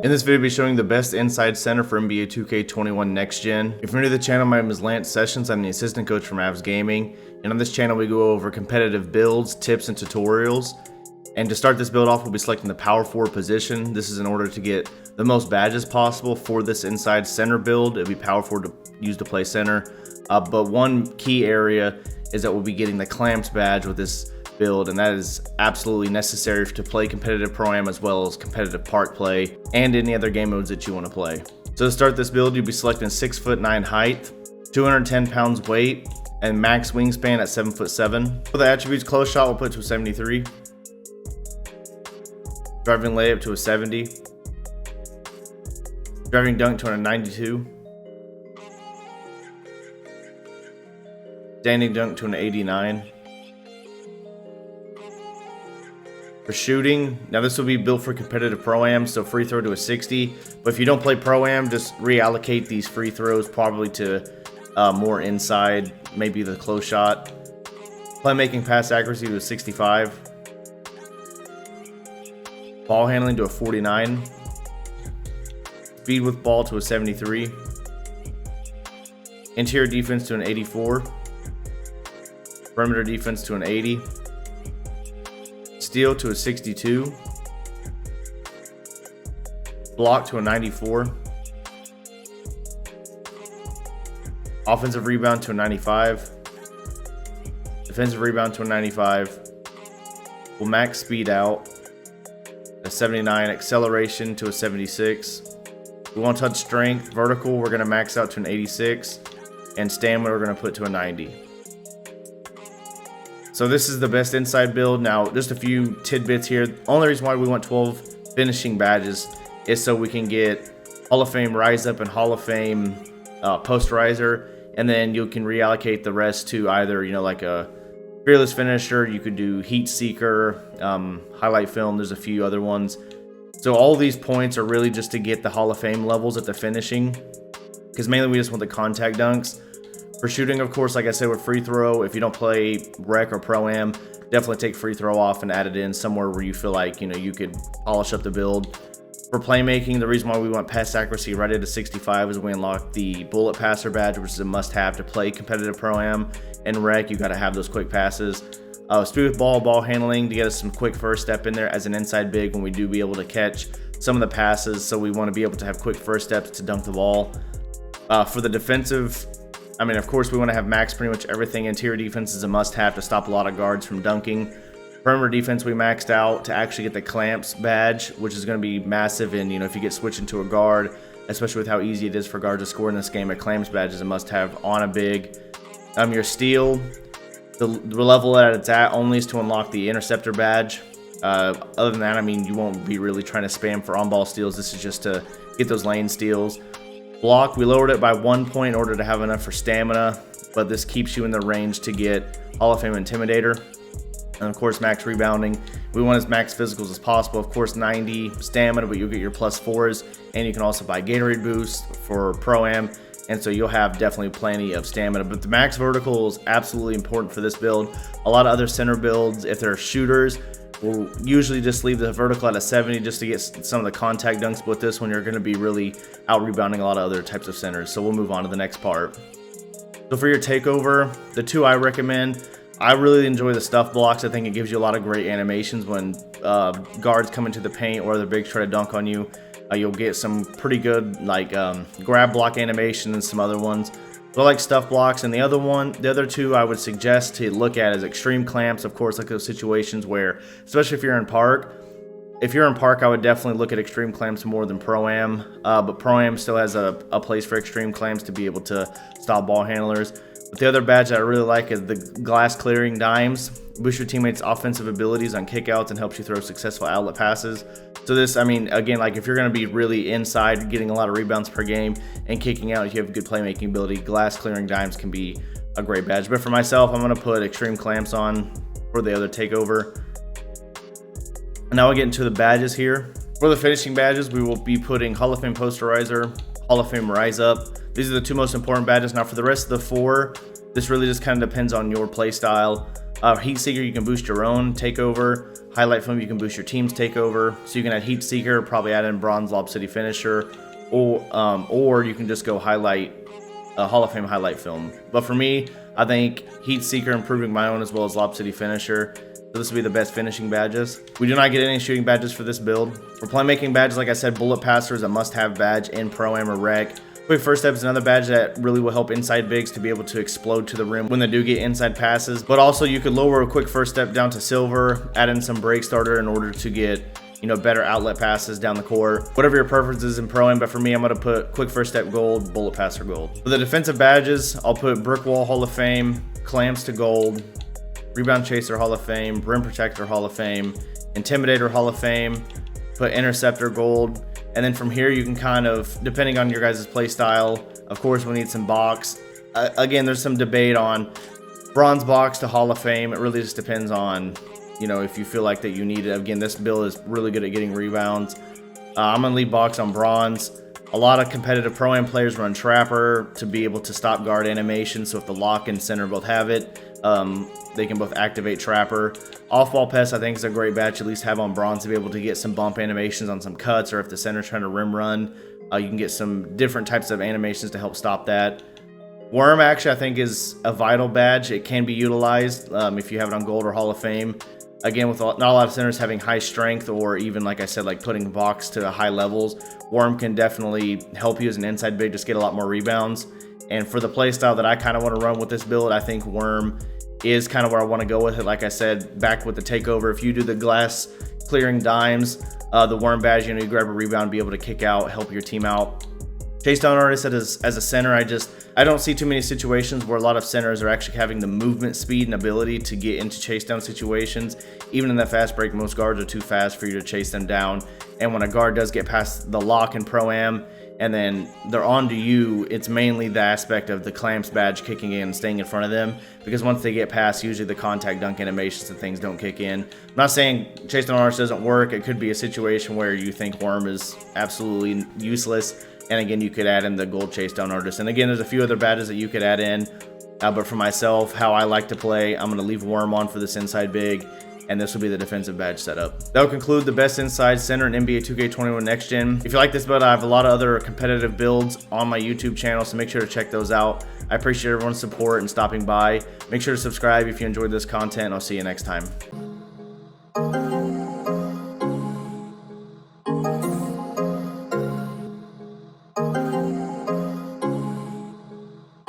In this video, I'll be showing the best inside center for NBA 2K21 Next Gen. If you're new to the channel, my name is Lance Sessions. I'm the assistant coach from Avs Gaming. And on this channel, we go over competitive builds, tips, and tutorials. And to start this build off, we'll be selecting the power forward position. This is in order to get the most badges possible for this inside center build. It'll be power forward to use to play center. But one key area is that we'll be getting the clamps badge with this build, and that is absolutely necessary to play competitive pro-am as well as competitive park play and any other game modes that you want to play. So to start this build, you'll be selecting 6'9" height, 210 pounds weight, and max wingspan at 7'7". For the attributes, close shot we'll put to a 73, driving layup to a 70, driving dunk to a 92, standing dunk to an 89. For shooting, now this will be built for competitive pro-am, so free throw to a 60. But if you don't play pro-am, just reallocate these free throws probably to more inside, maybe the close shot. Playmaking pass accuracy to a 65. Ball handling to a 49. Speed with ball to a 73. Interior defense to an 84. Perimeter defense to an 80. Steal to a 62, block to a 94, offensive rebound to a 95, defensive rebound to a 95, we'll max speed out, a 79, acceleration to a 76, we won't touch strength, vertical we're going to max out to an 86, and stamina we're going to put to a 90. So this is the best inside build. Now, just a few tidbits here. The only reason why we want 12 finishing badges is so we can get Hall of Fame Rise Up and Hall of Fame Posterizer, and then you can reallocate the rest to either, like a Fearless Finisher, you could do Heat Seeker, Highlight Film, there's a few other ones. So all these points are really just to get the Hall of Fame levels at the finishing, because mainly we just want the contact dunks. For shooting, of course, like I said, with free throw, if you don't play rec or pro-am, definitely take free throw off and add it in somewhere where you feel like, you could polish up the build. For playmaking, the reason why we want pass accuracy right at a 65 is we unlock the bullet passer badge, which is a must-have to play competitive pro-am. And rec, you got to have those quick passes. Speed with ball handling to get us some quick first step in there as an inside big when we do be able to catch some of the passes. So we want to be able to have quick first steps to dunk the ball. For the defensive, of course, we want to have max pretty much everything. Interior defense is a must-have to stop a lot of guards from dunking. Perimeter defense, we maxed out to actually get the clamps badge, which is going to be massive. And, if you get switched into a guard, especially with how easy it is for guards to score in this game, a clamps badge is a must-have on a big. Your steal, the level that it's at only is to unlock the interceptor badge. Other than that, you won't be really trying to spam for on-ball steals. This is just to get those lane steals. Block, we lowered it by 1 point in order to have enough for stamina, but this keeps you in the range to get Hall of Fame Intimidator. And of course, max rebounding. We want as max physicals as possible. Of course, 90 stamina, but you'll get your +4s, and you can also buy Gatorade Boost for Pro-Am, and so you'll have definitely plenty of stamina. But the max vertical is absolutely important for this build. A lot of other center builds, if they're shooters, we'll usually just leave the vertical at a 70 just to get some of the contact dunks, but with this one, you're going to be really out-rebounding a lot of other types of centers. So we'll move on to the next part. So for your takeover, the two I recommend, I really enjoy the stuff blocks. I think it gives you a lot of great animations when guards come into the paint or other bigs try to dunk on you. You'll get some pretty good grab block animation and some other ones. So I like stuff blocks, and the other two I would suggest to look at is extreme clamps. Of course, like those situations where, especially if you're in park, I would definitely look at extreme clamps more than pro-am. But pro-am still has a place for extreme clamps to be able to stop ball handlers. But the other badge that I really like is the glass clearing dimes. Boosts your teammates' offensive abilities on kickouts and helps you throw successful outlet passes. So this, again, like if you're going to be really inside, getting a lot of rebounds per game and kicking out, if you have good playmaking ability, glass clearing dimes can be a great badge. But for myself, I'm going to put extreme clamps on for the other takeover. And now we'll get into the badges here. For the finishing badges, we will be putting Hall of Fame Posterizer, Hall of Fame Rise Up. These are the two most important badges. Now for the rest of the four, this really just kind of depends on your play style. Heat Seeker, you can boost your own takeover. Highlight Film, you can boost your team's takeover. So you can add Heat Seeker, probably add in Bronze Lob City Finisher, or you can just go highlight Hall of Fame highlight film. But for me, I think Heat Seeker, improving my own, as well as Lob City Finisher. So this will be the best finishing badges. We do not get any shooting badges for this build. For playmaking badges, like I said, Bullet Passer is a must-have badge in Pro-Am or Rec. Quick First Step is another badge that really will help inside bigs to be able to explode to the rim when they do get inside passes. But also you could lower a Quick First Step down to silver, add in some break starter in order to get, you know, better outlet passes down the court. Whatever your preference is in Pro-Am, but for me, I'm going to put Quick First Step gold, Bullet Passer gold. For the defensive badges, I'll put Brick Wall Hall of Fame, Clamps to gold, Rebound Chaser Hall of Fame, Rim Protector Hall of Fame, Intimidator Hall of Fame, put Interceptor gold. And then from here, you can kind of, depending on your guys' play style, of course, we need some box. Again, there's some debate on bronze box to Hall of Fame. It really just depends on, you know, if you feel like that you need it. Again, this build is really good at getting rebounds. I'm going to leave box on bronze. A lot of competitive Pro-Am players run Trapper to be able to stop guard animation. So if the lock and center both have it, they can both activate Trapper. Off-ball Pest, I think, is a great badge to at least have on bronze to be able to get some bump animations on some cuts, or if the center's trying to rim run, you can get some different types of animations to help stop that. Worm, actually, I think, is a vital badge. It can be utilized if you have it on gold or Hall of Fame. Again, with not a lot of centers having high strength, or even, like I said, like putting box to high levels, Worm can definitely help you as an inside big just get a lot more rebounds. And for the play style that I kind of want to run with this build, I think Worm is kind of where I want to go with it. Like I said, back with the takeover, if you do the glass clearing dimes, the Worm badge, you know, you grab a rebound, be able to kick out, help your team out. Chase down artist as a center, I don't see too many situations where a lot of centers are actually having the movement speed and ability to get into chase down situations. Even in that fast break, most guards are too fast for you to chase them down. And when a guard does get past the lock in Pro-Am and then they're on to you, it's mainly the aspect of the clamps badge kicking in and staying in front of them, because once they get past, usually the contact dunk animations and things don't kick in. I'm not saying chase down artist doesn't work. It could be a situation where you think Worm is absolutely useless, and again, you could add in the gold chase down artist. And again, there's a few other badges that you could add in. But for myself, how I like to play, I'm going to leave Worm on for this inside big, and this will be the defensive badge setup. That will conclude the best inside center in NBA 2K21 Next Gen. If you like this build, I have a lot of other competitive builds on my YouTube channel, so make sure to check those out. I appreciate everyone's support and stopping by. Make sure to subscribe if you enjoyed this content, and I'll see you next time.